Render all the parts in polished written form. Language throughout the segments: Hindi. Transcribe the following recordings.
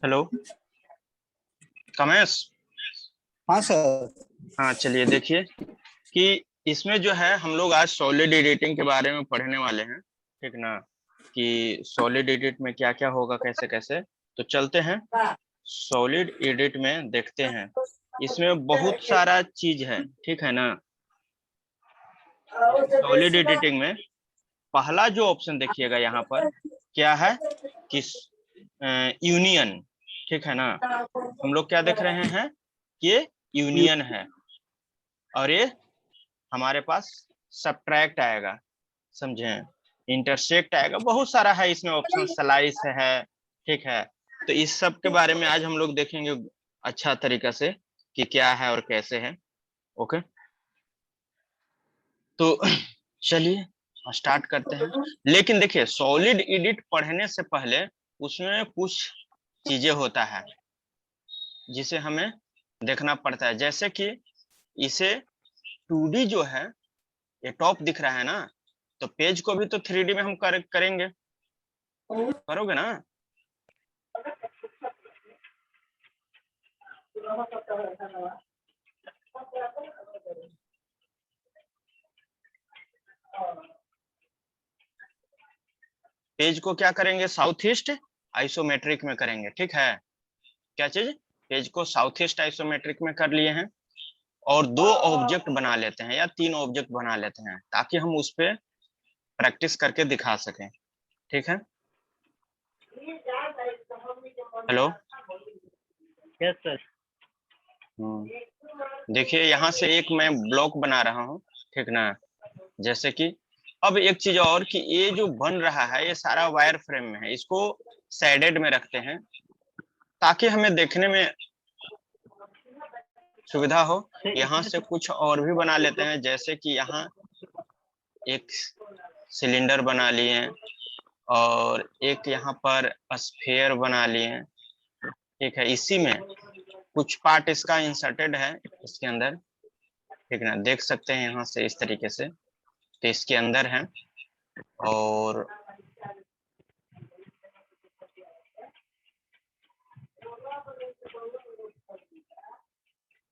हेलो कमेश। हाँ सर। हाँ चलिए देखिए कि इसमें जो है हम लोग आज सॉलिड एडिटिंग के बारे में पढ़ने वाले हैं, ठीक ना। कि सॉलिड एडिट में क्या क्या होगा, कैसे कैसे। तो चलते हैं सॉलिड एडिट में, देखते हैं। इसमें बहुत सारा चीज है, ठीक है ना। सॉलिड एडिटिंग में पहला जो ऑप्शन देखिएगा यहाँ पर क्या है कि यूनियन, ठीक है ना। हम लोग क्या देख रहे हैं कि ये यूनियन है और ये हमारे पास सब्ट्रैक्ट आएगा, समझे। इंटरसेक्ट आएगा, बहुत सारा है इसमें ऑप्शन, स्लाइस है, ठीक है। तो इस सब के बारे में आज हम लोग देखेंगे अच्छा तरीका से कि क्या है और कैसे है। ओके, तो चलिए स्टार्ट करते हैं। लेकिन देखिए सॉलिड एडिट पढ़ने से पहले उसमें कुछ चीजें होता है जिसे हमें देखना पड़ता है। जैसे कि इसे 2D जो है, ये टॉप दिख रहा है ना, तो पेज को भी तो 3D में हम करेंगे, करोगे ना। पेज को क्या करेंगे, साउथ ईस्ट आइसोमेट्रिक में करेंगे, ठीक है। क्या चीज, पेज को साउथ ईस्ट आइसोमेट्रिक में कर लिए हैं और 2 ऑब्जेक्ट बना लेते हैं या 3 ऑब्जेक्ट बना लेते हैं ताकि हम उस पर प्रैक्टिस करके दिखा सकें, ठीक है। Hello yes sir. देखिए यहाँ से एक मैं ब्लॉक बना रहा हूँ, ठीक ना। जैसे कि अब एक चीज और कि ये जो बन रहा है ये सारा वायर फ्रेम में है, इसको शेडेड में रखते हैं ताकि हमें देखने में सुविधा हो। यहाँ से कुछ और भी बना लेते हैं, जैसे कि यहाँ एक सिलेंडर बना लिए और एक यहाँ पर स्फीयर बना लिए, ठीक है। इसी में कुछ पार्ट इसका इंसर्टेड है इसके अंदर, ठीक ना। देख सकते हैं यहाँ से इस तरीके से, तो इसके अंदर है। और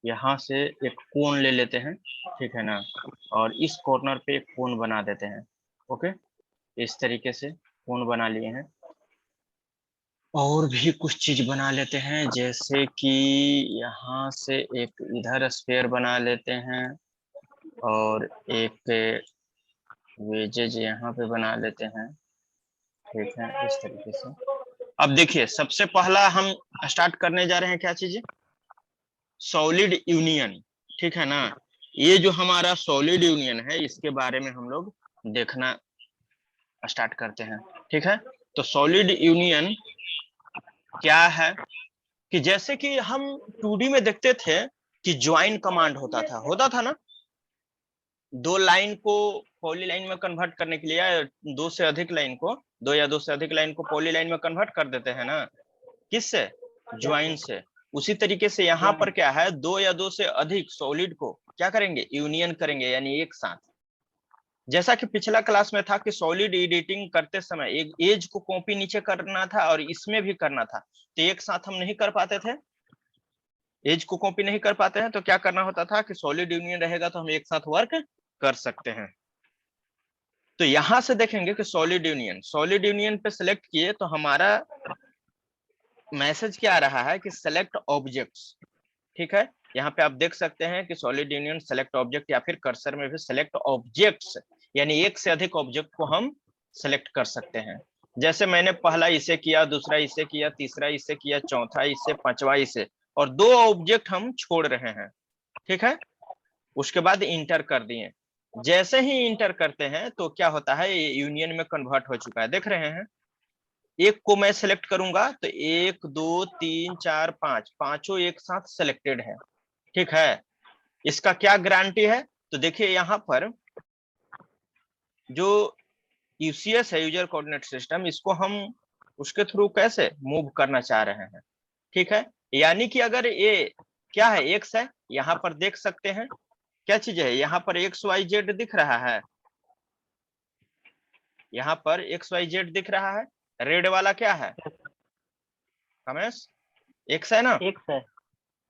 यहाँ से एक कोन ले लेते हैं, ठीक है ना। और इस कॉर्नर पे एक कोन बना देते हैं। ओके, इस तरीके से कोन बना लिए हैं। और भी कुछ चीज बना लेते हैं, जैसे कि यहाँ से एक इधर स्फीयर बना लेते हैं और एक वेजेज यहाँ पे बना लेते हैं, ठीक है, इस तरीके से। अब देखिए सबसे पहला हम स्टार्ट करने जा रहे हैं क्या चीज, सॉलिड यूनियन, ठीक है ना। ये जो हमारा सॉलिड यूनियन है इसके बारे में हम लोग देखना स्टार्ट करते हैं, ठीक है। तो सॉलिड यूनियन क्या है कि जैसे कि हम 2D में देखते थे कि ज्वाइन कमांड होता था ना। 2 लाइन को पॉली लाइन में कन्वर्ट करने के लिए, या 2 से अधिक लाइन को, 2 या 2 से अधिक लाइन को पॉली लाइन में कन्वर्ट कर देते हैं ना, किससे, ज्वाइन से। उसी तरीके से यहाँ पर क्या है, 2 या 2 से अधिक सॉलिड को क्या करेंगे, यूनियन करेंगे, यानी एक साथ। जैसा कि पिछला क्लास में था कि सॉलिड एडिटिंग करते समय एक एज को कॉपी नीचे करना था और इसमें भी करना था, तो एक साथ हम नहीं कर पाते थे, एज को कॉपी नहीं कर पाते हैं, तो क्या करना होता था कि सॉलिड यूनियन रहेगा तो हम एक साथ वर्क कर सकते हैं। तो यहां से देखेंगे कि सॉलिड यूनियन पे सिलेक्ट किए तो हमारा मैसेज क्या आ रहा है कि सेलेक्ट ऑब्जेक्ट्स, ठीक है। यहाँ पे आप देख सकते हैं कि सॉलिड यूनियन सेलेक्ट ऑब्जेक्ट, या फिर कर्सर में भी सेलेक्ट ऑब्जेक्ट्स, यानी एक से अधिक ऑब्जेक्ट को हम सेलेक्ट कर सकते हैं। जैसे मैंने पहला इसे किया, दूसरा इसे किया, तीसरा इसे किया, चौथा इसे, पांचवा इसे, और 2 ऑब्जेक्ट हम छोड़ रहे हैं, ठीक है। उसके बाद इंटर कर दिए। जैसे ही इंटर करते हैं तो क्या होता है, ये यूनियन में कन्वर्ट हो चुका है, देख रहे हैं। एक को मैं सिलेक्ट करूंगा तो 1 2 3 4 5, पांचों एक साथ सिलेक्टेड है, ठीक है। इसका क्या गारंटी है, तो देखिए यहाँ पर जो यूसीएस है, यूजर कोऑर्डिनेट सिस्टम, इसको हम उसके थ्रू कैसे मूव करना चाह रहे हैं, ठीक है। यानी कि अगर ये क्या है, एक्स है, यहाँ पर देख सकते हैं क्या चीज है, यहाँ पर एक्स वाई जेड दिख रहा है, यहाँ पर एक्स वाई जेड दिख रहा है, रेड वाला क्या है रमेश, एक्स है ना। एक्स है।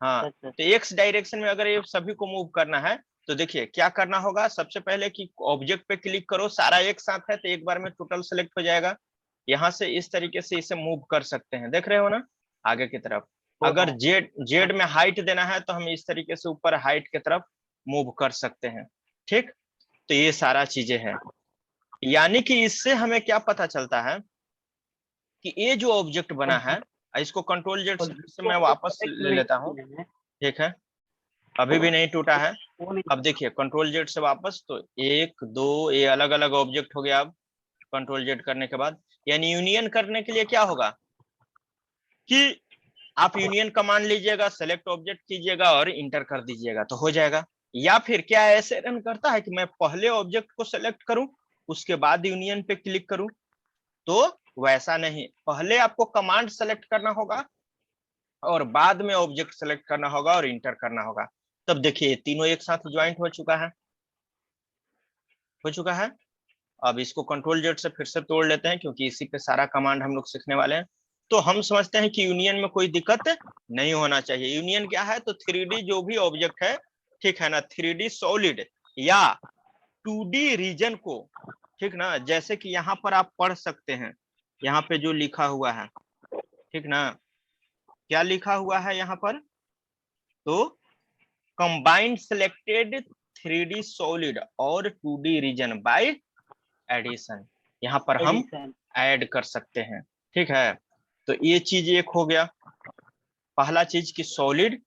हाँ, अच्छा तो एक्स डायरेक्शन में अगर ये सभी को मूव करना है तो देखिए क्या करना होगा, सबसे पहले कि ऑब्जेक्ट पे क्लिक करो, सारा एक साथ है तो एक बार में टोटल सेलेक्ट हो जाएगा। यहाँ से इस तरीके से इसे मूव कर सकते हैं, देख रहे हो ना आगे की तरफ। हो अगर रहा है। जेड जेड में अच्छा हाइट देना है तो हम इस तरीके से ऊपर हाइट की तरफ मूव कर सकते हैं। ठीक, तो ये सारा चीजें हैं। यानी कि इससे हमें क्या पता चलता है कि ये जो ऑब्जेक्ट बना है, इसको कंट्रोल जेड और से जो मैं हम लोग वापस select ले नहीं लेता हूँ। किए हैं, ठीक है, अभी भी नहीं टूटा है। वो नहीं। अब देखिए कंट्रोल जेड से वापस, तो एक दो ये अलग अलग ऑब्जेक्ट हो गया। अब कंट्रोल जेड करने के बाद यानी यूनियन करने के लिए क्या होगा कि आप यूनियन कमांड लीजिएगा, सेलेक्ट ऑब्जेक्ट कीजिएगा और इंटर कर दीजिएगा तो हो जाएगा। या फिर क्या ऐसे रन करता है कि मैं पहले ऑब्जेक्ट को सेलेक्ट करूं उसके बाद यूनियन पे क्लिक करूं, तो वैसा नहीं, पहले आपको कमांड सेलेक्ट करना होगा और बाद में ऑब्जेक्ट सेलेक्ट करना होगा और इंटर करना होगा। तब देखिए तीनों एक साथ ज्वाइंट हो चुका है, हो चुका है। अब इसको कंट्रोल जेड से फिर से तोड़ लेते हैं क्योंकि इसी पे सारा कमांड हम लोग सीखने वाले हैं। तो हम समझते हैं कि यूनियन में कोई दिक्कत नहीं होना चाहिए। यूनियन क्या है, तो 3D जो भी ऑब्जेक्ट है, ठीक है ना, 3D सॉलिड या 2D रीजन को, ठीक ना, जैसे कि यहाँ पर आप पढ़ सकते हैं, यहाँ पे जो लिखा हुआ है, ठीक ना, क्या लिखा हुआ है यहाँ पर, तो कंबाइंड सिलेक्टेड 3D सॉलिड और 2D रीजन बाय एडिशन, यहाँ पर हम एडिशन। ऐड कर सकते हैं। ठीक है, तो ये चीज एक हो गया। पहला चीज कि सॉलिड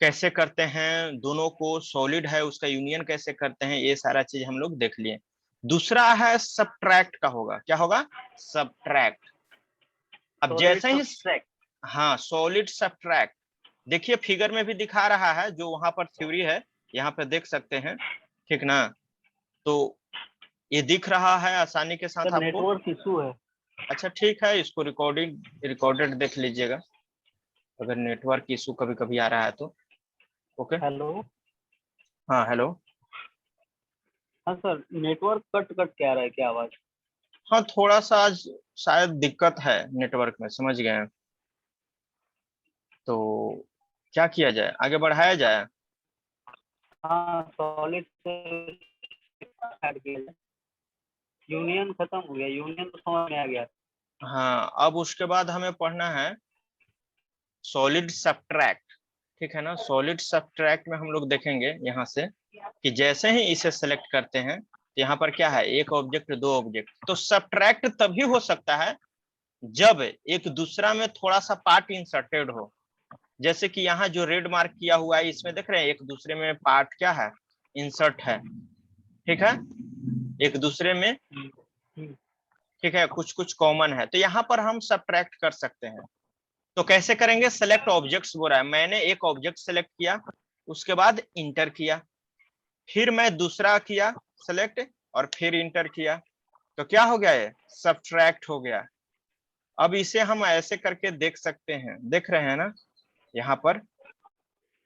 कैसे करते हैं, दोनों को सॉलिड है उसका यूनियन कैसे करते हैं, ये सारा चीज हम लोग देख लिए। दूसरा है सब्ट्रैक्ट का, होगा क्या होगा, सब्ट्रैक्ट। अब सॉलिड जैसे ही, सब्सट्रैक्ट। हाँ सॉलिड सब्ट्रैक्ट, देखिए फिगर में भी दिखा रहा है, जो वहां पर थ्योरी है यहाँ पे देख सकते हैं, ठीक ना। तो ये दिख रहा है आसानी के साथ सर आपको। नेटवर्क इशू है। अच्छा ठीक है, इसको रिकॉर्डेड देख लीजिएगा अगर नेटवर्क इशू कभी कभी आ रहा है तो। Okay, hello. हाँ हेलो। हाँ सर, नेटवर्क कट कट क्या रहा है, क्या आवाज। हाँ थोड़ा सा आज शायद दिक्कत है नेटवर्क में, समझ गए हैं। तो क्या किया जाए, आगे बढ़ाया जाए। हाँ सॉलिड से ऐड किया जाए। यूनियन खत्म हो गया, यूनियन तो समझ में आ गया। हाँ अब उसके बाद हमें पढ़ना है सॉलिड सब्ट्रैक्ट। ठीक है ना, सॉलिड सब्ट्रैक्ट में हम लोग देखेंगे यहाँ से कि जैसे ही इसे सेलेक्ट करते हैं तो यहाँ पर क्या है, एक ऑब्जेक्ट दो ऑब्जेक्ट, तो सब्ट्रैक्ट तभी हो सकता है जब एक दूसरा में थोड़ा सा पार्ट इंसर्टेड हो। जैसे कि यहाँ जो रेड मार्क किया हुआ है इसमें देख रहे हैं एक दूसरे में पार्ट क्या है, इंसर्ट है। ठीक है, एक दूसरे में, हम्म। ठीक है, कुछ कुछ कॉमन है, तो यहाँ पर हम सब्ट्रैक्ट कर सकते हैं। तो कैसे करेंगे, सेलेक्ट ऑब्जेक्ट्स बोल रहा है, मैंने एक ऑब्जेक्ट सेलेक्ट किया, उसके बाद इंटर किया, फिर मैं दूसरा किया सेलेक्ट और फिर इंटर किया, तो क्या हो गया, ये सब्ट्रैक्ट हो गया। अब इसे हम ऐसे करके देख सकते हैं, देख रहे हैं ना, यहाँ पर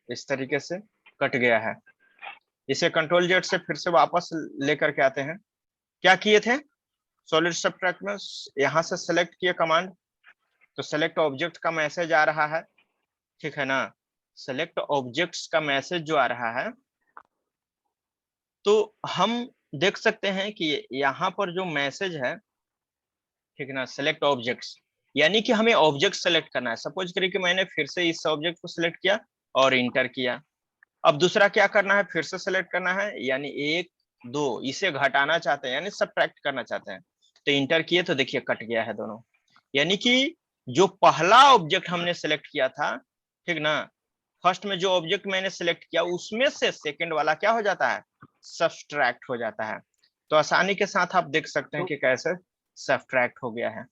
इस तरीके से कट गया है। इसे कंट्रोल जेड से फिर से वापस लेकर के आते हैं। क्या किए थे, सॉलिड सब्ट्रैक्ट में यहाँ से सेलेक्ट किए कमांड, तो सेलेक्ट ऑब्जेक्ट का मैसेज आ रहा है, ठीक है ना, सेलेक्ट ऑब्जेक्ट्स का मैसेज जो आ रहा है, तो हम देख सकते हैं कि यहाँ पर जो मैसेज है, ठीक है ना, सेलेक्ट ऑब्जेक्ट्स, यानी कि हमें ऑब्जेक्ट सेलेक्ट करना है। सपोज करिए कि मैंने फिर से इस ऑब्जेक्ट को सिलेक्ट किया और इंटर किया। अब दूसरा क्या करना है, फिर से सेलेक्ट करना है, यानी एक दो इसे घटाना चाहते हैं यानी सब्ट्रैक्ट करना चाहते हैं, तो इंटर किए तो देखिए कट गया है दोनों। यानी कि जो पहला ऑब्जेक्ट हमने सेलेक्ट किया था, ठीक ना, फर्स्ट में जो ऑब्जेक्ट मैंने सेलेक्ट किया उसमें से सेकंड वाला क्या हो जाता है, सब्ट्रैक्ट हो जाता है। तो आसानी के साथ आप देख सकते हैं तो कि कैसे सब्ट्रैक्ट हो गया है।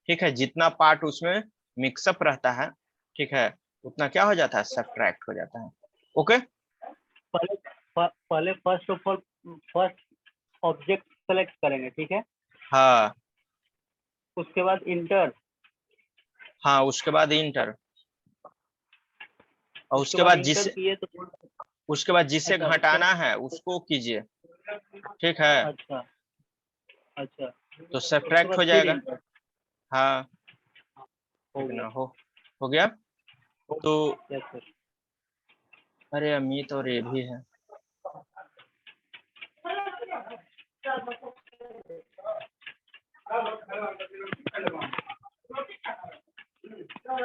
ठीक है, जितना पार्ट उसमें मिक्सअप रहता है, ठीक है, उतना क्या हो जाता है, सब्ट्रैक्ट हो जाता है। ओके, पहले पहले first of all first object select करेंगे, ठीक है। हाँ उसके बाद इंटर। हाँ, उसके बाद इंटर, और उसके बाद इंटर किए तो उसके बाद जिसे अच्छा उसके घटाना है उसको कीजिए। ठीक है, अच्छा अच्छा, तो उसके सब्ट्रैक्ट बाद हो फिर जाएगा। इंटर हाँ हो कितना गया। हो गया। तो यस सर। अरे अमित और ये भी है।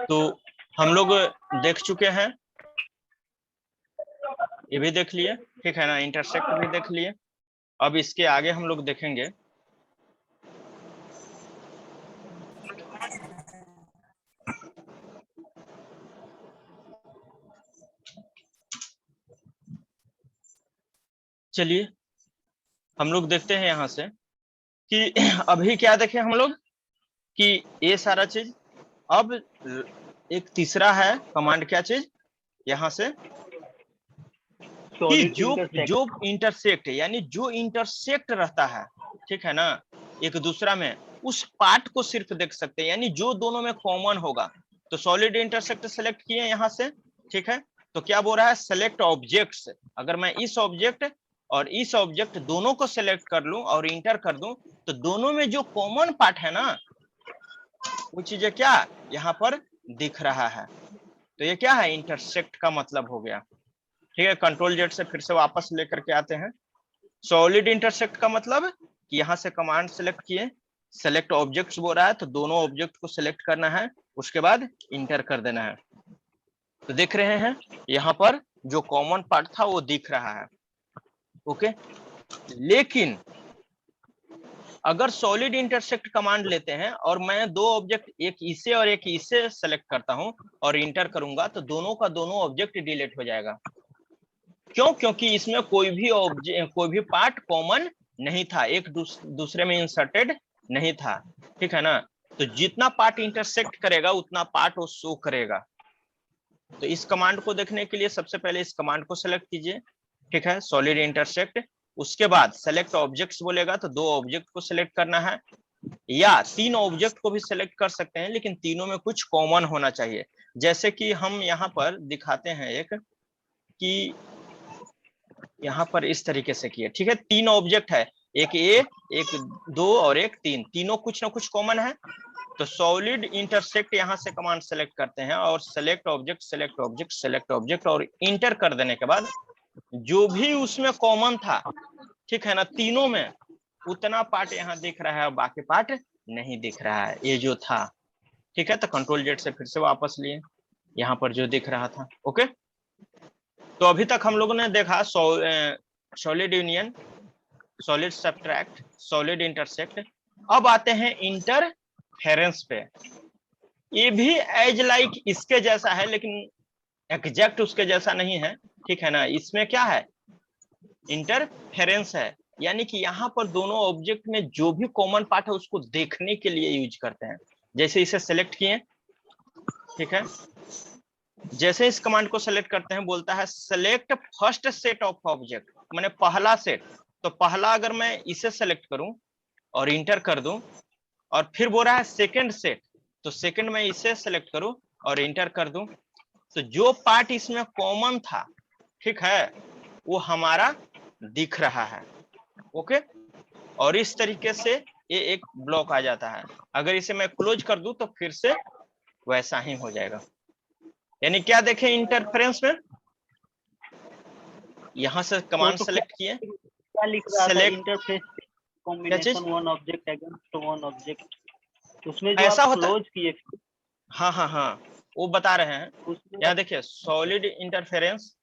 तो हम लोग देख चुके हैं, ये भी देख लिए, ठीक है ना, इंटरसेक्ट भी देख लिए। अब इसके आगे हम लोग देखेंगे चलिए हम लोग देखते हैं यहाँ से कि अभी क्या देखें हम लोग कि ये सारा चीज। अब एक तीसरा है कमांड, क्या चीज यहाँ से कि सॉलिड जो इंटरसेक्ट। जो इंटरसेक्ट यानी जो इंटरसेक्ट रहता है, ठीक है ना, एक दूसरा में, उस पार्ट को सिर्फ देख सकते हैं, यानी जो दोनों में कॉमन होगा। तो सॉलिड इंटरसेक्ट सेलेक्ट किए यहाँ से, ठीक है। तो क्या बोल रहा है, सेलेक्ट ऑब्जेक्ट्स। अगर मैं इस ऑब्जेक्ट और इस ऑब्जेक्ट दोनों को सेलेक्ट कर लूं और इंटर कर दूं, तो दोनों में जो कॉमन पार्ट है ना, वो चीजें क्या यहाँ पर दिख रहा है। तो ये क्या है, इंटरसेक्ट का मतलब हो गया। ठीक है, कंट्रोल जेड से फिर से वापस लेकर के आते हैं। सॉलिड इंटरसेक्ट का मतलब कि यहाँ से कमांड सेलेक्ट किए, सेलेक्ट ऑब्जेक्ट्स बोल रहा है, तो दोनों ऑब्जेक्ट को सेलेक्ट करना है, उसके बाद इंटर कर देना है। तो देख रहे हैं यहाँ पर जो कॉमन पार्ट था वो दिख रहा है। ओके, लेकिन अगर सॉलिड इंटरसेक्ट कमांड लेते हैं और मैं दो ऑब्जेक्ट, एक इसे और एक इसे सेलेक्ट करता हूं और इंटर करूंगा, तो दोनों का दोनों ऑब्जेक्ट डिलीट हो जाएगा। क्यों? क्योंकि इसमें कोई भी पार्ट कॉमन नहीं था, एक दूसरे में इंसर्टेड नहीं था, ठीक है ना। तो जितना पार्ट इंटरसेक्ट करेगा उतना पार्ट वो शो करेगा। तो इस कमांड को देखने के लिए सबसे पहले इस कमांड को सेलेक्ट कीजिए, ठीक है, सॉलिड इंटरसेक्ट। उसके बाद सेलेक्ट ऑब्जेक्ट्स बोलेगा, तो दो ऑब्जेक्ट को सिलेक्ट करना है, या तीन ऑब्जेक्ट को भी सिलेक्ट कर सकते हैं, लेकिन तीनों में कुछ कॉमन होना चाहिए। जैसे कि हम यहाँ पर दिखाते हैं एक, कि यहाँ पर इस तरीके से किए, ठीक है, तीन ऑब्जेक्ट है, एक ए, एक दो और एक तीन, तीनों कुछ ना कुछ कॉमन है। तो सॉलिड इंटरसेक्ट यहाँ से कमांड सेलेक्ट करते हैं और select object, select object, select object, और इंटर कर देने के बाद जो भी उसमें कॉमन था, ठीक है ना, तीनों में उतना पार्ट यहाँ दिख रहा है और बाकी पार्ट नहीं दिख रहा है, ये जो था, ठीक है। तो कंट्रोल जेड से फिर से वापस लिए, यहाँ पर जो दिख रहा था। ओके, तो अभी तक हम लोगों ने देखा solid union, solid subtract, solid intersect. अब आते हैं इंटरफेरेंस पे। ये भी एज लाइक इसके जैसा है, लेकिन एग्जैक्ट उसके जैसा नहीं है, ठीक है ना। इसमें क्या है, इंटरफेरेंस है, यानी कि यहाँ पर दोनों ऑब्जेक्ट में जो भी कॉमन पार्ट है उसको देखने के लिए यूज करते हैं। जैसे इसे सेलेक्ट किए, ठीक है, जैसे इस कमांड को सेलेक्ट करते हैं, बोलता है select first set of object, माने पहला सेट। तो पहला अगर मैं इसे सेलेक्ट करूं और इंटर कर दूं, और फिर बोल रहा है सेकंड सेट, तो सेकंड में इसे सेलेक्ट करूं और इंटर कर दूं, तो जो पार्ट इसमें कॉमन था, ठीक है, वो हमारा दिख रहा है। ओके, और इस तरीके से ये एक ब्लॉक आ जाता है। अगर इसे मैं क्लोज कर दूं तो फिर से वैसा ही हो जाएगा। यानी क्या देखें इंटरफेरेंस में, यहां से कमांड तो सेलेक्ट किए, क्या लिख रहा था, सेलेक्ट, इंटरफेस क्या चीज, combination one object against one object, उसमें जो ऐसा आप होता है। क्लोज किए हाँ हाँ हाँ, वो बता रहे हैं। उसमें। यहाँ देखिए सॉलिड इंटरफेरेंस,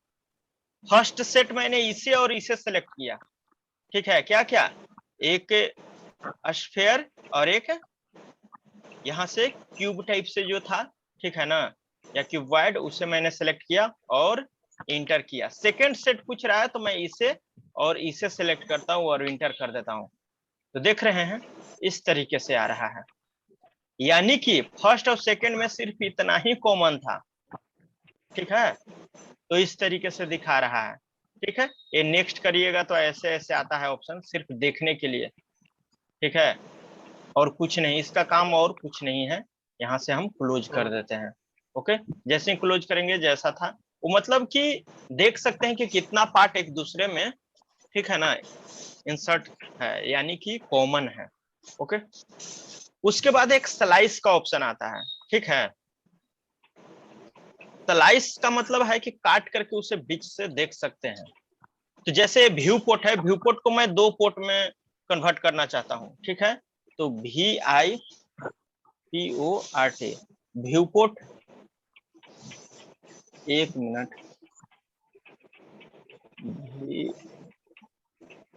फर्स्ट सेट मैंने इसे और इसे सेलेक्ट किया, ठीक है, क्या क्या, एक स्फीयर और एक यहाँ से क्यूब टाइप से जो था, ठीक है ना, या क्यूबॉइड, उसे मैंने सेलेक्ट किया और इंटर किया। सेकंड सेट पूछ रहा है तो मैं इसे और इसे सेलेक्ट करता हूँ और इंटर कर देता हूँ। तो देख रहे हैं इस तरीके से आ रहा है, यानी कि फर्स्ट और सेकंड में सिर्फ इतना ही कॉमन था, ठीक है। तो इस तरीके से दिखा रहा है, ठीक है। ये नेक्स्ट करिएगा तो ऐसे ऐसे आता है ऑप्शन, सिर्फ देखने के लिए, ठीक है, और कुछ नहीं, इसका काम और कुछ नहीं है। यहाँ से हम क्लोज कर देते हैं। ओके, जैसे ही क्लोज करेंगे जैसा था वो, मतलब कि देख सकते हैं कि कितना पार्ट एक दूसरे में, ठीक है ना, इंसर्ट है, यानी कि कॉमन है। ओके, उसके बाद एक स्लाइस का ऑप्शन आता है, ठीक है। स्लाइस का मतलब है कि काट करके उसे बीच से देख सकते हैं। तो जैसे व्यू पोर्ट है, व्यू पोर्ट को मैं 2 पोर्ट में कन्वर्ट करना चाहता हूं, ठीक है। तो VIPORT view port, 1 minute,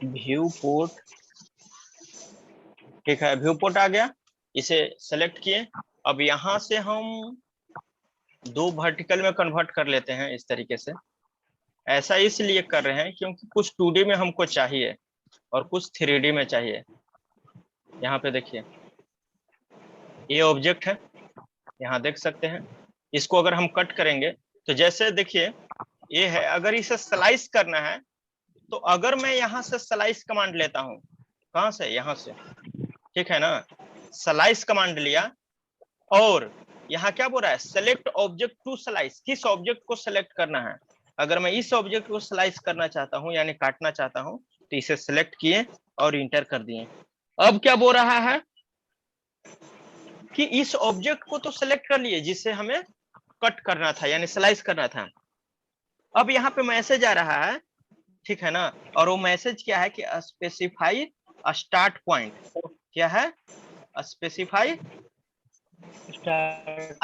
view port, ठीक है, व्यू पोर्ट आ गया, इसे सेलेक्ट किए। अब यहां से हम 2 वर्टिकल में कन्वर्ट कर लेते हैं इस तरीके से। ऐसा इसलिए कर रहे हैं क्योंकि कुछ 2D में हमको चाहिए और कुछ 3D में चाहिए। यहाँ पे देखिए, ये ऑब्जेक्ट है, यहाँ देख सकते हैं। इसको अगर हम कट करेंगे तो जैसे देखिए ये है, अगर इसे स्लाइस करना है तो अगर मैं यहाँ से स्लाइस कमांड लेता हूँ, कहाँ से, यहाँ से, ठीक है ना। स्लाइस कमांड लिया और यहाँ क्या बोल रहा है, सेलेक्ट ऑब्जेक्ट टू स्लाइस, किस ऑब्जेक्ट को सेलेक्ट करना है। अगर मैं इस ऑब्जेक्ट को स्लाइस करना चाहता हूँ यानी काटना चाहता हूँ तो इसे सेलेक्ट किए और इंटर कर दिए। अब क्या बोल रहा है कि इस ऑब्जेक्ट को तो सेलेक्ट कर लिए जिसे हमें कट करना था यानी स्लाइस करना था। अब यहाँ पे मैसेज आ रहा है, ठीक है ना, और वो मैसेज क्या है कि स्पेसिफाई स्टार्ट पॉइंट, क्या है, specify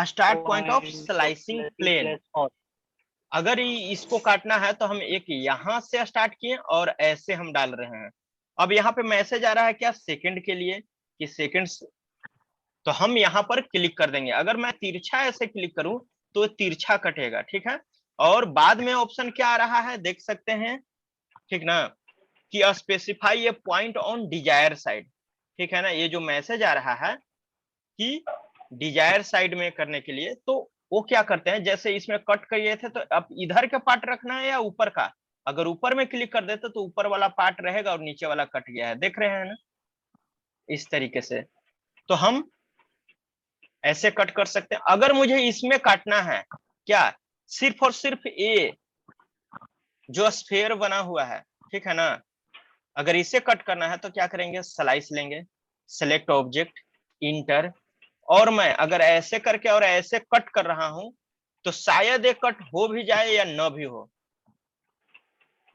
start point of slicing plane. अगर इसको काटना है तो हम एक यहां से स्टार्ट किए और ऐसे हम डाल रहे हैं। अब यहाँ पे मैसेज आ रहा है क्या, सेकंड के लिए कि सेकंड, तो हम यहाँ पर क्लिक कर देंगे। अगर मैं तिरछा ऐसे क्लिक करूं तो तिरछा कटेगा, ठीक है। और बाद में ऑप्शन क्या आ रहा है देख सकते हैं, ठीक ना, कि specify a point on desire side, ठीक है ना। ये जो मैसेज आ रहा है कि डिजायर साइड में करने के लिए, तो वो क्या करते हैं, जैसे इसमें कट किए थे तो अब इधर का पार्ट रखना है या ऊपर का। अगर ऊपर में क्लिक कर देते तो ऊपर वाला पार्ट रहेगा और नीचे वाला कट गया है, देख रहे हैं ना, इस तरीके से। तो हम ऐसे कट कर सकते हैं। अगर मुझे इसमें काटना है क्या, सिर्फ और सिर्फ ये जो स्फेयर बना हुआ है, ठीक है ना, अगर इसे कट करना है तो क्या करेंगे, स्लाइस लेंगे, सेलेक्ट ऑब्जेक्ट, इंटर। और मैं अगर ऐसे करके और ऐसे कट कर रहा हूं तो शायद ये कट हो भी जाए या न भी हो।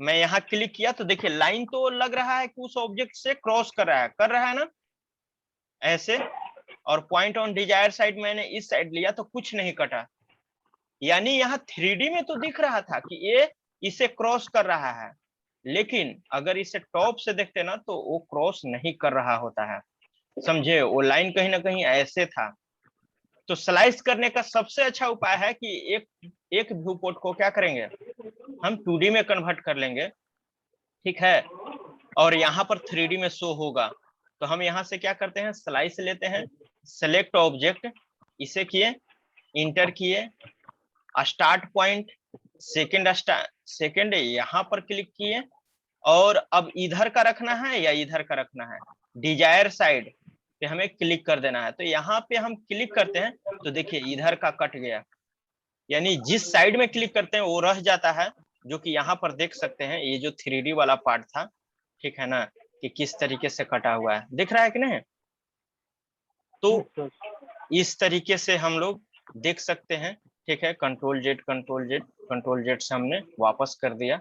मैं यहाँ क्लिक किया तो देखिए लाइन तो लग रहा है कि उस ऑब्जेक्ट से क्रॉस कर रहा है ना, ऐसे। और पॉइंट ऑन डिजायर साइड मैंने इस साइड लिया तो कुछ नहीं कटा, यानी यहाँ 3D में तो दिख रहा था कि ये इसे क्रॉस कर रहा है, लेकिन अगर इसे टॉप से देखते ना तो वो क्रॉस नहीं कर रहा होता है, समझे। वो लाइन कहीं ना कहीं ऐसे था। तो स्लाइस करने का सबसे अच्छा उपाय है कि एक व्यू पोर्ट को क्या करेंगे, हम 2D में कन्वर्ट कर लेंगे, ठीक है। और यहाँ पर 3D में शो होगा। तो हम यहाँ से क्या करते हैं, स्लाइस लेते हैं, सेलेक्ट ऑब्जेक्ट, इसे किए, इंटर किए, स्टार्ट पॉइंट, सेकेंड यहाँ पर क्लिक किए। और अब इधर का रखना है या इधर का रखना है, डिजायर साइड पे हमें क्लिक कर देना है। तो यहाँ पे हम क्लिक करते हैं तो देखिए इधर का कट गया, यानी जिस साइड में क्लिक करते हैं वो रह जाता है, जो कि यहाँ पर देख सकते हैं ये जो 3D वाला पार्ट था, ठीक है ना, कि किस तरीके से कटा हुआ है, दिख रहा है कि नहीं। तो इस तरीके से हम लोग देख सकते हैं, ठीक है। Control Z, control Z, control Z से हमने वापस कर दिया।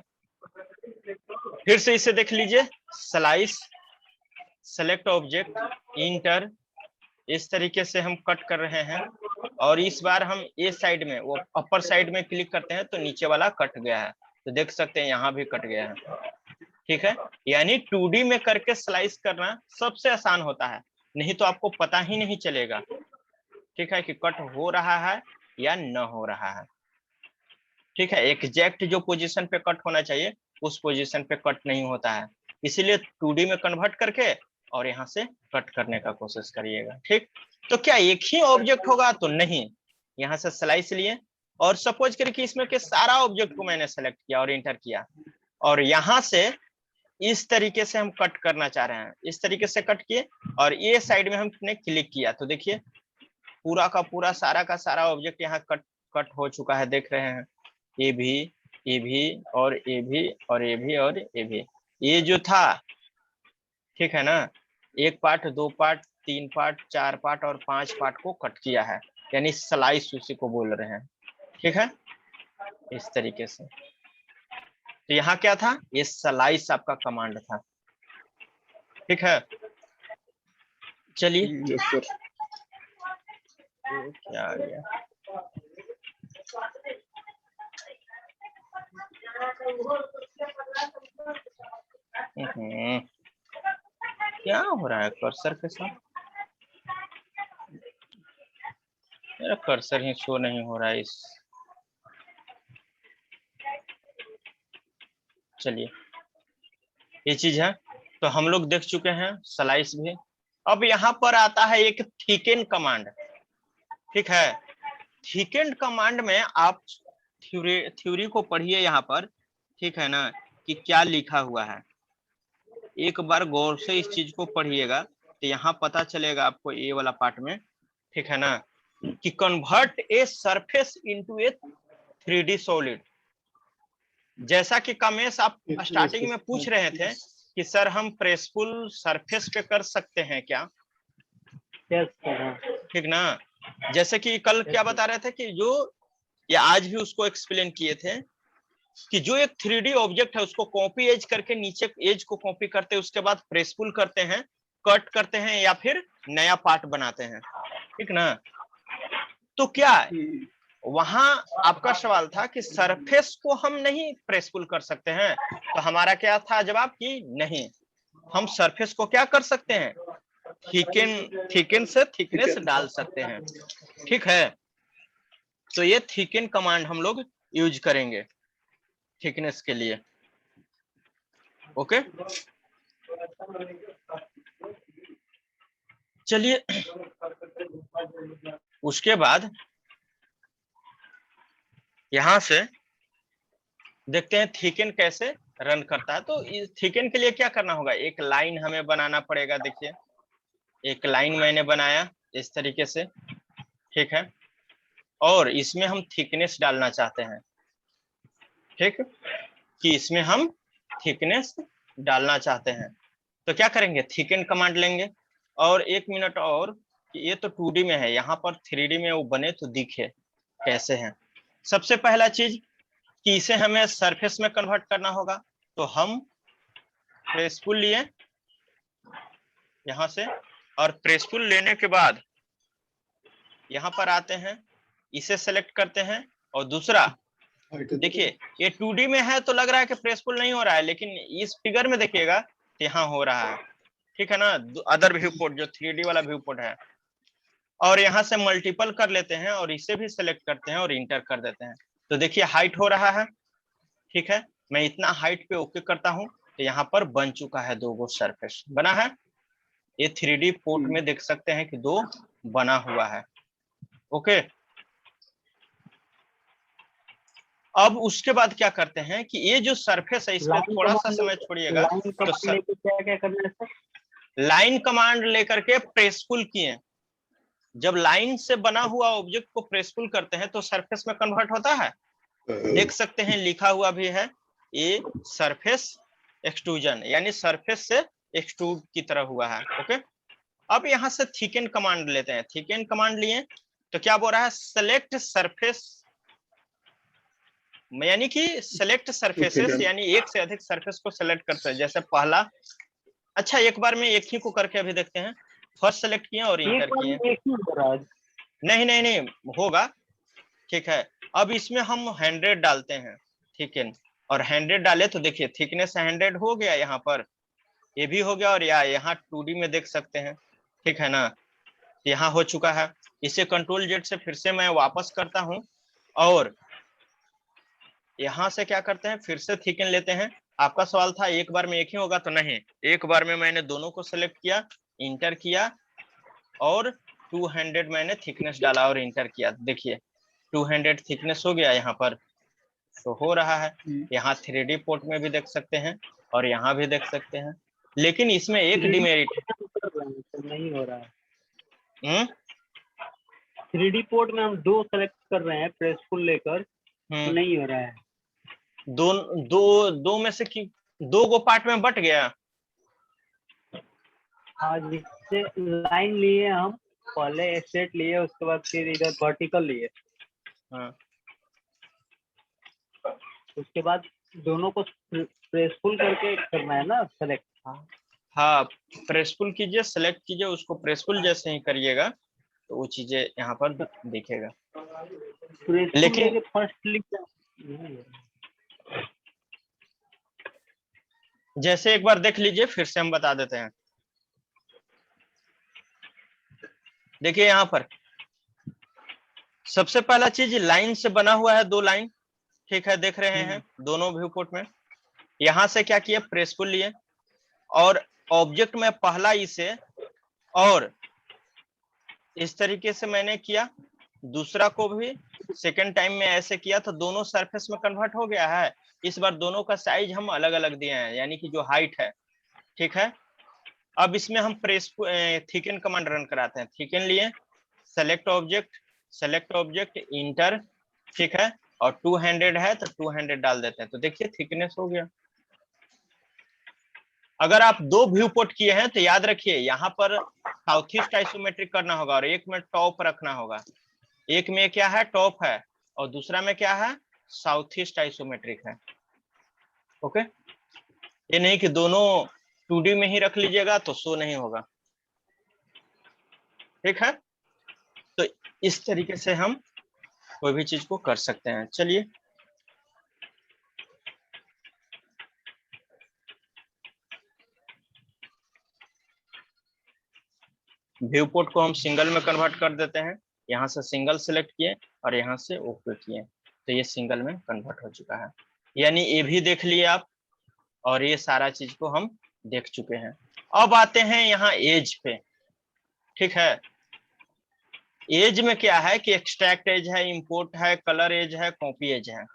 फिर से इसे देख लीजिए, स्लाइस, सेलेक्ट ऑब्जेक्ट, इंटर, इस तरीके से हम कट कर रहे हैं। और इस बार हम ए साइड में, वो अपर साइड में क्लिक करते हैं तो नीचे वाला कट गया है, तो देख सकते हैं यहाँ भी कट गया है, ठीक है। यानी 2D में करके स्लाइस करना सबसे आसान होता है, नहीं तो आपको पता ही नहीं चलेगा, ठीक है, कि कट हो रहा है या न हो रहा है, ठीक है। एग्जैक्ट जो पोजीशन पे कट होना चाहिए उस पोजीशन पे कट नहीं होता है, इसीलिए 2D में कन्वर्ट करके और यहाँ से कट करने का कोशिश करिएगा, ठीक। तो क्या एक ही ऑब्जेक्ट होगा, तो नहीं, यहाँ से स्लाइस लिए और सपोज करिए कि इसमें के सारा ऑब्जेक्ट को मैंने सेलेक्ट किया और इंटर किया, और यहाँ से इस तरीके से हम कट करना चाह रहे हैं, इस तरीके से कट किए और ये साइड में हमने क्लिक किया तो देखिए पूरा का पूरा सारा का सारा ऑब्जेक्ट यहाँ कट कट हो चुका है, देख रहे हैं। ये भी और ये भी और ये भी और ये भी, ये जो था ठीक है ना। 1 पार्ट, 2 पार्ट, 3 पार्ट, 4 पार्ट और 5 पार्ट को कट किया है, यानी स्लाइस उसी को बोल रहे हैं। ठीक है, इस तरीके से। तो यहाँ क्या था, ये स्लाइस आपका कमांड था। ठीक है, चलिए। Yes sir. क्या आ गया, क्या हो रहा है कर्सर के साथ, मेरा कर्सर ही शो नहीं हो रहा है इस। चलिए, ये चीज है। तो हम लोग देख चुके हैं स्लाइस भी। अब यहाँ पर आता है एक थिकेन कमांड। ठीक है, थिकेन कमांड में आप थ्योरी को पढ़िए यहाँ पर। ठीक है ना, कि क्या लिखा हुआ है, एक बार गौर से इस चीज को पढ़िएगा तो यहाँ पता चलेगा आपको ये वाला पार्ट में। ठीक है ना, कि convert a surface into A 3D solid. जैसा कि कमेश आप स्टार्टिंग में पूछ रहे थे कि सर हम प्रेसफुल सरफेस पे कर सकते हैं क्या, यस सर। ठीक ना। जैसे कि कल क्या बता रहे थे कि जो, या आज भी उसको एक्सप्लेन किए थे कि जो एक 3D ऑब्जेक्ट है उसको कॉपी एज करके नीचे एज को कॉपी करते हैं, उसके बाद प्रेसफुल करते हैं, कट करते हैं या फिर नया पार्ट बनाते हैं। ठीक ना। तो क्या वहां आपका सवाल था कि सरफेस को हम नहीं प्रेसफुल कर सकते हैं, तो हमारा क्या था जवाब कि नहीं, हम सरफेस को क्या कर सकते हैं, थिकन से थिकनेस डाल सकते हैं। ठीक है, तो ये थिकन कमांड हम लोग यूज करेंगे थिकनेस के लिए। ओके, चलिए। उसके बाद यहां से देखते हैं थिकन कैसे रन करता है। तो इस थिकन के लिए क्या करना होगा, एक लाइन हमें बनाना पड़ेगा। देखिए, एक लाइन मैंने बनाया इस तरीके से। ठीक है, और इसमें हम थिकनेस डालना चाहते हैं। ठीक, कि इसमें हम थिकनेस डालना चाहते हैं, तो क्या करेंगे, थिकन कमांड लेंगे। और 1 मिनट और, कि ये तो 2D में है, यहाँ पर 3D में वो बने तो दिखे कैसे हैं। सबसे पहला चीज कि इसे हमें सरफेस में कन्वर्ट करना होगा, तो हम प्रेसफुल लिए यहाँ से, और प्रेसफुल लेने के बाद यहाँ पर आते हैं, इसे सेलेक्ट करते हैं। और दूसरा देखिए, ये 2D में है तो लग रहा है कि प्रेसफुल नहीं हो रहा है, लेकिन इस फिगर में देखिएगा यहाँ हो रहा है। ठीक है ना, अदर व्यू पोर्ट जो 3D वाला व्यू पोर्ट है। और यहाँ से मल्टीपल कर लेते हैं और इसे भी सेलेक्ट करते हैं और इंटर कर देते हैं, तो देखिए हाइट हो रहा है। ठीक है, मैं इतना हाइट पे ओके करता हूँ तो यहाँ पर बन चुका है, 2 गो सरफेस बना है। ये 3D पोर्ट में देख सकते हैं कि 2 बना हुआ है। ओके, अब उसके बाद क्या करते हैं कि ये जो सरफेस है इस पे थोड़ा सा समय छोड़िएगा। तो क्या क्या करना है सर? लाइन कमांड लेकर के प्रेसफुल किए, जब लाइन से बना हुआ ऑब्जेक्ट को प्रेसफुल करते हैं तो सरफेस में कन्वर्ट होता है। देख सकते हैं लिखा हुआ भी है, ये सरफेस एक्सट्रूजन, यानी सरफेस से एक्सट्रूड की तरह हुआ है। ओके, अब यहाँ से थिकन कमांड लेते हैं। थिकन कमांड लिए तो क्या बोल रहा है, सेलेक्ट सरफेस, यानी कि सेलेक्ट सरफेसेस, यानी एक से अधिक सरफेस को सेलेक्ट करते हैं। जैसे पहला, अच्छा एक बार में एक ही को करके अभी देखते हैं। फर्स्ट सेलेक्ट किए और इंटर किए, नहीं नहीं नहीं होगा। ठीक है, अब इसमें हम 100 डालते हैं। ठीक है, और 100 डाले तो देखिए थिकनेस 100 हो गया यहाँ पर, ये भी हो गया, और यहाँ 2D में देख सकते हैं। ठीक है ना, यहाँ हो चुका है। इसे कंट्रोल जेड से फिर से मैं वापस करता हूँ, और यहाँ से क्या करते हैं, फिर से थिकन लेते हैं। आपका सवाल था एक बार में एक ही होगा, तो नहीं, एक बार में मैंने दोनों को सेलेक्ट किया, इंटर किया, और 200 मैंने थिकनेस डाला और इंटर किया। देखिए 200 थिकनेस हो गया यहाँ पर, तो हो रहा है। यहाँ 3D पोर्ट में भी देख सकते हैं और यहाँ भी देख सकते हैं, लेकिन इसमें एक डिमेरिट नहीं हो रहा है। 3D पोर्ट में हम 2 सेलेक्ट कर रहे हैं प्रेसफुल लेकर, तो नहीं हो रहा है। दो में से कि 2 गो पार्ट में बट गया, हाँ, जिससे लाइन लिए हम, पहले स्ट्रेट लिए, उसके बाद फिर इधर वर्टिकल लिए, हाँ उसके बाद दोनों को प्रेसफुल करके करना है ना सेलेक्ट। हाँ, प्रेसफुल कीजिए, सेलेक्ट कीजिए, उसको प्रेसफुल जैसे ही करिएगा तो वो चीजें यहाँ पर दिखेगा। प्रेसफुल लेकिन लेके फर्स्ट क्लिक। जैसे एक बार देख लीजिए, फिर से हम बता देते हैं। देखिए यहाँ पर सबसे पहला चीज लाइन से बना हुआ है, 2 लाइन, ठीक है, देख रहे हैं दोनों व्यू पोर्ट में। यहां से क्या किया, प्रेसफुल लिए, और ऑब्जेक्ट में पहला इसे, और इस तरीके से मैंने किया, दूसरा को भी सेकेंड टाइम में ऐसे किया, तो दोनों सरफेस में कन्वर्ट हो गया है। इस बार दोनों का साइज हम अलग अलग दिए हैं, यानी कि जो हाइट है, ठीक है। अब इसमें हम प्रेस थिकन कमांड रन कराते हैं। थिकन लिए, सेलेक्ट ऑब्जेक्ट इंटर, ठीक है, और 200 है तो 200 डाल देते हैं, तो देखिए थिकनेस हो गया। अगर आप 2 व्यू पोर्ट किए हैं तो याद रखिए यहाँ पर साउथ ईस्ट आइसोमेट्रिक करना होगा और एक में टॉप रखना होगा। एक में क्या है, टॉप है, और दूसरा में क्या है, साउथ ईस्ट आइसोमेट्रिक है। ओके, ये नहीं कि दोनों 2D में ही रख लीजिएगा तो शो नहीं होगा, ठीक है। तो इस तरीके से हम कोई भी चीज को कर सकते हैं। चलिए व्यू पोर्ट को हम सिंगल में कन्वर्ट कर देते हैं। यहाँ से सिंगल सेलेक्ट किए और यहाँ से ओके किए, तो ये सिंगल में कन्वर्ट हो चुका है। यानी ये भी देख लिए आप, और ये सारा चीज को हम देख चुके हैं। अब आते हैं यहाँ एज पे, ठीक है। एज में क्या है कि एक्सट्रैक्ट एज है, इंपोर्ट है, कलर एज है, कॉपी एज है।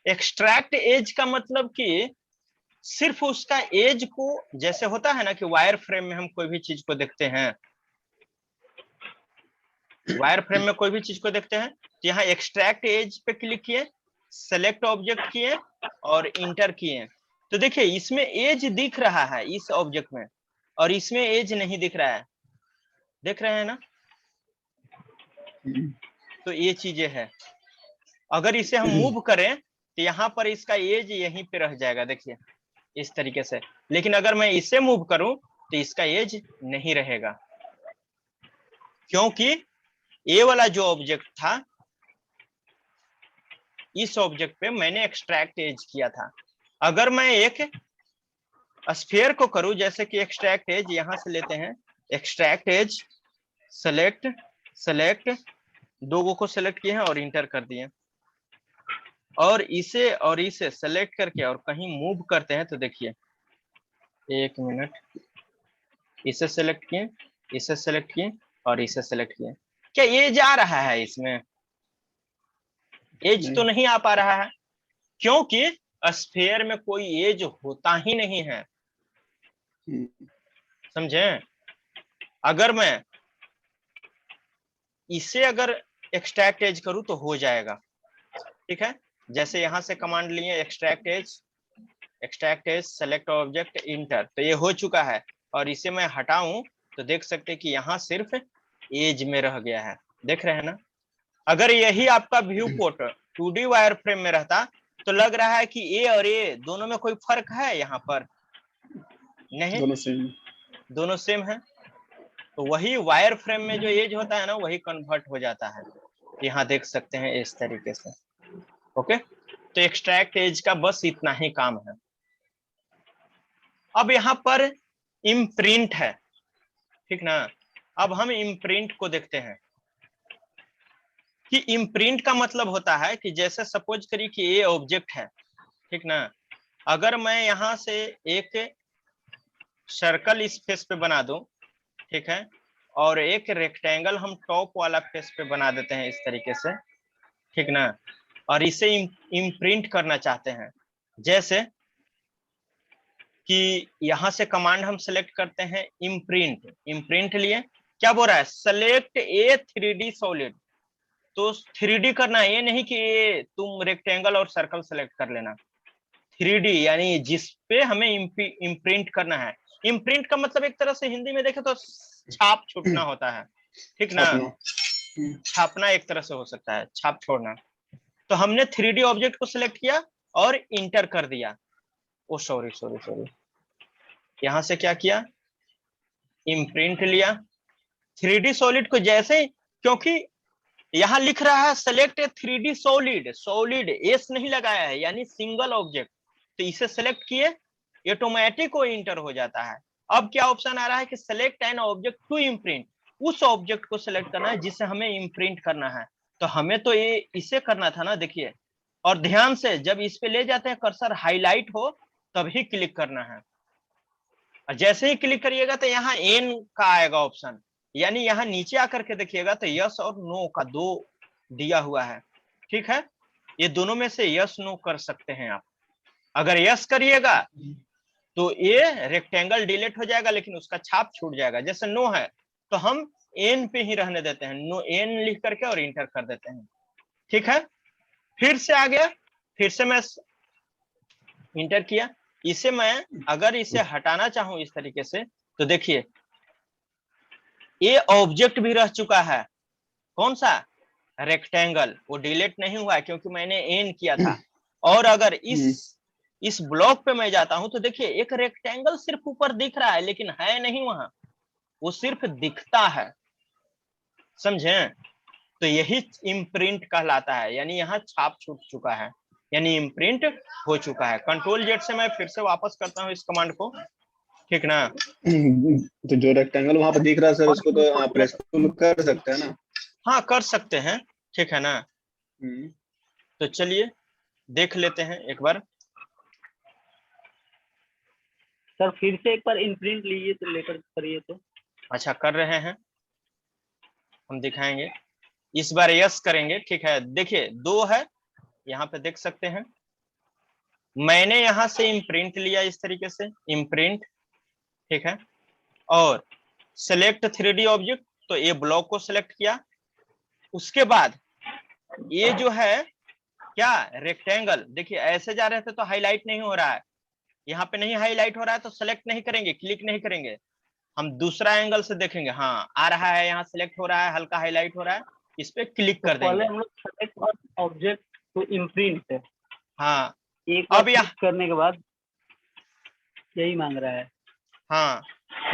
एक्सट्रैक्ट एज का मतलब कि सिर्फ उसका एज को, जैसे होता है ना कि वायर फ्रेम में हम कोई भी चीज को देखते हैं, वायर फ्रेम में कोई भी चीज को देखते हैं, तो यहाँ एक्सट्रैक्ट एज पे क्लिक किए, सेलेक्ट ऑब्जेक्ट किए और इंटर किए, तो देखिए इसमें एज दिख रहा है इस ऑब्जेक्ट में, और इसमें एज नहीं दिख रहा है, देख रहे हैं ना। तो ये चीजें है। अगर इसे हम मूव करें तो यहाँ पर इसका एज यहीं पे रह जाएगा, देखिए इस तरीके से। लेकिन अगर मैं इसे मूव करूं तो इसका एज नहीं रहेगा, क्योंकि ये वाला जो ऑब्जेक्ट था, इस ऑब्जेक्ट पे मैंने एक्सट्रैक्ट एज किया था। अगर मैं एक स्फीयर को करूं, जैसे कि एक्सट्रैक्ट एज यहां से लेते हैं, एक्सट्रैक्ट एज, सेलेक्ट, सेलेक्ट, दो को सेलेक्ट किए हैं और इंटर कर दिए, और इसे सेलेक्ट करके और कहीं मूव करते हैं तो देखिए, एक मिनट, इसे सेलेक्ट किए, इसे सेलेक्ट किए और इसे सेलेक्ट किए, क्या एज आ रहा है इसमें? एज तो नहीं आ पा रहा है, क्योंकि स्फीयर में कोई एज होता ही नहीं है, समझे। अगर मैं इसे अगर एक्सट्रैक्ट एज करूं तो हो जाएगा, ठीक है। जैसे यहां से कमांड लिए, extract edge, select object, enter, तो ये हो चुका है। और इसे मैं हटाऊं तो देख सकते हैं कि यहाँ सिर्फ एज में रह गया है, देख रहे हैं ना। अगर यही आपका view port 2D wire frame में रहता तो लग रहा है कि ए और ए दोनों में कोई फर्क है, यहाँ पर नहीं, दोनों सेम है। तो वही वायर फ्रेम में जो एज होता है ना, वही कन्वर्ट हो जाता है, यहाँ देख सकते हैं इस तरीके से। ओके, तो एक्सट्रैक्ट एज का बस इतना ही काम है। अब यहाँ पर इम्प्रिंट है, ठीक ना। अब हम इम्प्रिंट को देखते हैं कि इम्प्रिंट का मतलब होता है कि जैसे सपोज करिए कि ये ऑब्जेक्ट है, ठीक ना। अगर मैं यहाँ से एक सर्कल इस फेस पे बना दूं, ठीक है, और एक रेक्टेंगल हम टॉप वाला फेस पे बना देते हैं इस तरीके से, ठीक ना, और इसे इम्प्रिंट करना चाहते हैं, जैसे कि यहां से कमांड हम सेलेक्ट करते हैं इम्प्रिंट लिए, क्या बोल रहा है, सेलेक्ट ए 3D सॉलिड, तो 3D करना है, ये नहीं कि ये तुम रेक्टेंगल और सर्कल सेलेक्ट कर लेना, 3D यानी जिस पे हमें इम्प्रिंट करना है इम्प्रिंट का मतलब एक तरह से हिंदी में देखे तो छाप छूटना होता है, ठीक ना। छापना एक तरह से हो सकता है, छाप छोड़ना। तो हमने 3D ऑब्जेक्ट को सिलेक्ट किया और इंटर कर दिया। ओ सॉरी सॉरी सॉरी, यहां से क्या किया, इम्प्रिंट लिया। 3D सॉलिड को जैसे, क्योंकि यहां लिख रहा है सेलेक्ट ए 3D सॉलिड, सॉलिड एस नहीं लगाया है, यानी सिंगल ऑब्जेक्ट, तो इसे सेलेक्ट किए, ऑटोमेटिक वो इंटर हो जाता है। अब क्या ऑप्शन आ रहा है कि select an object to imprint, उस ऑब्जेक्ट को सिलेक्ट करना है जिसे हमें इम्प्रिंट करना है। तो हमें तो ये इसे करना था ना, देखिए। और ध्यान से जब इस पे ले जाते हैं कर्सर हाईलाइट हो तभी क्लिक करना है, और जैसे ही क्लिक करिएगा तो यहाँ एन का आएगा ऑप्शन, यानी यहाँ नीचे आकर के देखिएगा तो यस और नो का दो दिया हुआ है, ठीक है। ये दोनों में से यस नो कर सकते हैं आप। अगर यस करिएगा तो ये रेक्टेंगल डिलीट हो जाएगा, लेकिन उसका छाप छूट जाएगा। जैसे नो है तो हम एन पे ही रहने देते हैं, नो एन लिख करके और इंटर कर देते हैं, ठीक है। फिर से आ गया, फिर से मैं इंटर किया। इसे मैं अगर इसे हटाना चाहूं इस तरीके से, तो देखिए ये ऑब्जेक्ट भी रह चुका है, कौन सा, रेक्टेंगल, वो डिलीट नहीं हुआ है क्योंकि मैंने एन किया था। और अगर इस ब्लॉक पे मैं जाता हूं तो देखिए एक रेक्टेंगल सिर्फ ऊपर दिख रहा है लेकिन है नहीं वहां, वो सिर्फ दिखता है, समझे। तो यही इम्प्रिंट कहलाता है, यानी यहाँ छाप छूट चुका है, यानी इम्प्रिंट हो चुका है। कंट्रोल जेड से मैं फिर से वापस करता हूँ इस कमांड को, ठीक ना। तो जो रेक्टेंगल वहां पे दिख रहा है सर, उसको तो आप प्रेस कर सकते हैं ना। हाँ कर सकते हैं, ठीक है ना। हम्म। तो चलिए देख लेते हैं एक बार। सर फिर से एक बार इम्प्रिंट लीजिए तो लेकर करिए तो। अच्छा कर रहे हैं, हम दिखाएंगे। इस बार यस करेंगे, ठीक है। देखिए दो है, यहाँ पे देख सकते हैं। मैंने यहां से इम्प्रिंट लिया इस तरीके से, इम्प्रिंट, ठीक है। और सेलेक्ट 3D ऑब्जेक्ट, तो ये ब्लॉक को सिलेक्ट किया। उसके बाद ये जो है क्या, रेक्टेंगल, देखिए ऐसे जा रहे थे तो हाईलाइट नहीं हो रहा है, यहाँ पे नहीं हाईलाइट हो रहा है तो सेलेक्ट नहीं करेंगे, क्लिक नहीं करेंगे। हम दूसरा एंगल से देखेंगे, हाँ आ रहा है, यहाँ सिलेक्ट हो रहा है, हल्का हाईलाइट हो रहा है, इस पे क्लिक तो कर पहले देंगे। हम लोग सेलेक्ट ऑब्जेक्ट तो इम्प्रिंट है, हाँ एक बार अब यहाँ, क्लिक करने के बाद यही मांग रहा है। हाँ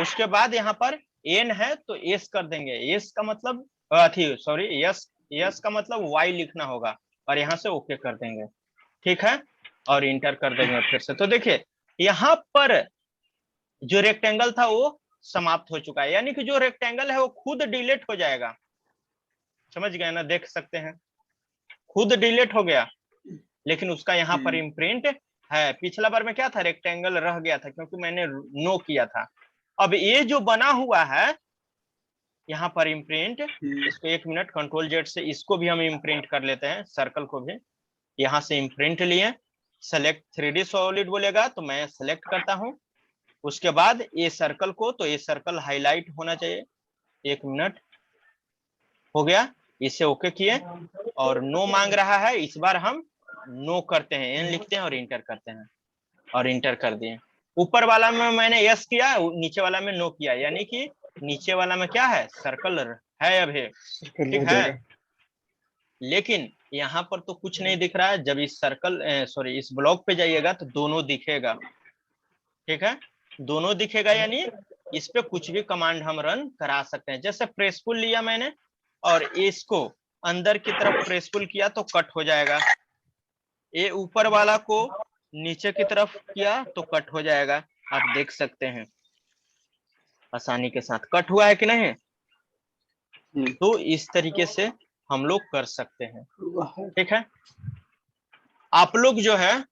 उसके बाद यहाँ पर एन है तो एस कर देंगे। एस का मतलब थी सॉरी, यस, यस का मतलब वाई लिखना होगा, और यहाँ से ओके कर देंगे, ठीक है। और इंटर कर देंगे फिर से। तो देखिए यहाँ पर जो रेक्टेंगल था वो समाप्त हो चुका है, यानी कि जो रेक्टेंगल है वो खुद डिलीट हो जाएगा, समझ गए ना, देख सकते हैं खुद डिलीट हो गया। लेकिन उसका यहाँ पर इम्प्रिंट है। पिछला बार में क्या था, रेक्टेंगल रह गया था क्योंकि मैंने नो किया था। अब ये जो बना हुआ है यहाँ पर इम्प्रिंट, इसको एक मिनट, कंट्रोल जेड से इसको भी हम इम्प्रिंट कर लेते हैं, सर्कल को भी। यहाँ से इम्प्रिंट लिए, सेलेक्ट 3D सॉलिड बोलेगा तो मैं सेलेक्ट करता हूँ। उसके बाद ये सर्कल को, तो ये सर्कल हाईलाइट होना चाहिए। एक मिनट, हो गया, इसे ओके किए। और नो मांग रहा है, इस बार हम नो करते हैं, एन लिखते हैं और इंटर करते हैं, और इंटर कर दिए। ऊपर वाला में मैंने यस किया, नीचे वाला में नो किया, यानी कि नीचे वाला में क्या है, सर्कल है अभी, ठीक है। लेकिन यहाँ पर तो कुछ नहीं दिख रहा है। जब इस सर्कल सॉरी इस ब्लॉक पे जाइएगा तो दोनों दिखेगा, ठीक है। दोनों दिखेगा, यानी इस पे कुछ भी कमांड हम रन करा सकते हैं। जैसे प्रेसफुल लिया मैंने और इसको अंदर की तरफ प्रेसफुल किया तो कट हो जाएगा। ये ऊपर वाला को नीचे की तरफ किया तो कट हो जाएगा, आप देख सकते हैं आसानी के साथ कट हुआ है कि नहीं। तो इस तरीके से हम लोग कर सकते हैं, ठीक है। आप लोग जो है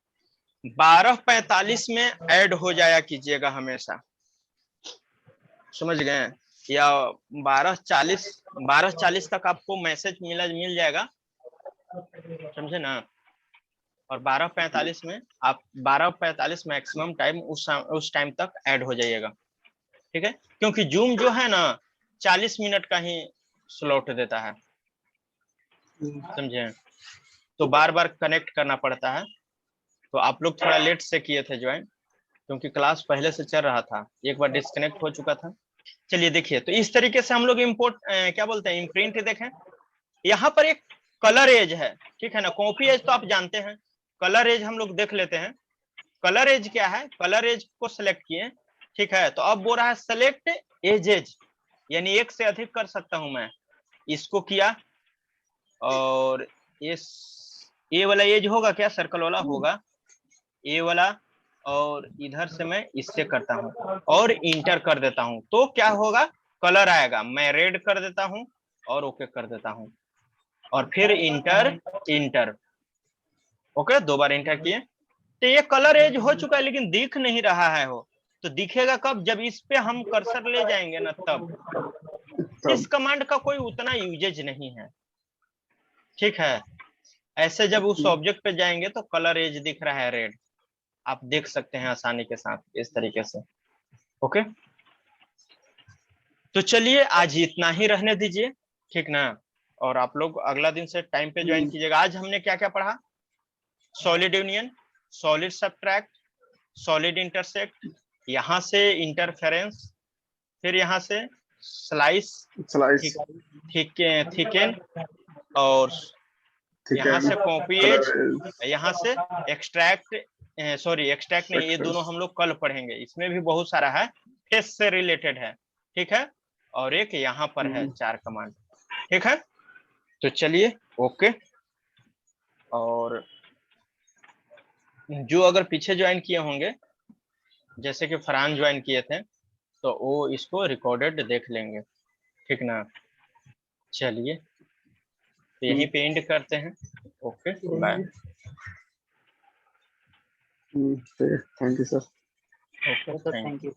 12:45 में ऐड हो जाया कीजिएगा हमेशा, समझ गए, या 12:40 तक आपको मैसेज मिल जाएगा, समझे ना। और 12:45 में आप 12:45 मैक्सिमम टाइम उस टाइम तक ऐड हो जाइएगा, ठीक है। क्योंकि जूम जो है ना 40 मिनट का ही स्लॉट देता है, समझे। तो बार बार कनेक्ट करना पड़ता है। तो आप लोग थोड़ा लेट से किए थे ज्वाइन, क्योंकि क्लास पहले से चल रहा था, एक बार डिस्कनेक्ट हो चुका था। चलिए देखिए, तो इस तरीके से हम लोग इम्पोर्ट क्या बोलते हैं, इम्प्रिंट देखें। यहाँ पर एक कलर एज है, ठीक है ना। कॉपी एज तो आप जानते हैं, कलर एज हम लोग देख लेते हैं। कलर एज क्या है, कलर एज को सिलेक्ट किए, ठीक है। तो अब बोल रहा है सेलेक्ट एजेज, यानी एक से अधिक कर सकता हूं मैं, इसको किया। और ये वाला एज होगा क्या, सर्कल वाला होगा, ये वाला। और इधर से मैं इससे करता हूं और इंटर कर देता हूं, तो क्या होगा, कलर आएगा। मैं रेड कर देता हूं और ओके कर देता हूं, और फिर इंटर इंटर, ओके, 2 बार इंटर किए। तो ये कलर एज हो चुका है, लेकिन दिख नहीं रहा है वो। तो दिखेगा कब, जब इस पे हम कर्सर ले जाएंगे ना, तब। इस कमांड का कोई उतना यूजेज नहीं है, ठीक है। ऐसे जब उस ऑब्जेक्ट पे जाएंगे तो कलर एज दिख रहा है रेड, आप देख सकते हैं आसानी के साथ इस तरीके से, ओके। तो चलिए आज इतना ही रहने दीजिए, ठीक ना। और आप लोग अगला दिन से टाइम पे ज्वाइन कीजिएगा। आज हमने क्या क्या पढ़ा, solid union, solid subtract, solid intersect, यहाँ से इंटरफेरेंस, फिर यहाँ से स्लाइस, थिकन, और यहाँ से कॉपी एज, यहाँ से एक्सट्रैक्ट, सॉरी एक्सट्रैक्ट नहीं, ये दोनों हम लोग कल पढ़ेंगे। इसमें भी बहुत सारा है, फेस से रिलेटेड है, ठीक है। और एक यहाँ पर है 4 कमांड, ठीक है। तो चलिए, ओके। और जो अगर पीछे ज्वाइन किए होंगे, जैसे कि फरहान ज्वाइन किए थे, तो वो इसको रिकॉर्डेड देख लेंगे, ठीक ना। चलिए, तो यहीं पे एंड करते हैं, okay, bye. Thank you sir. Okay, thank thank you.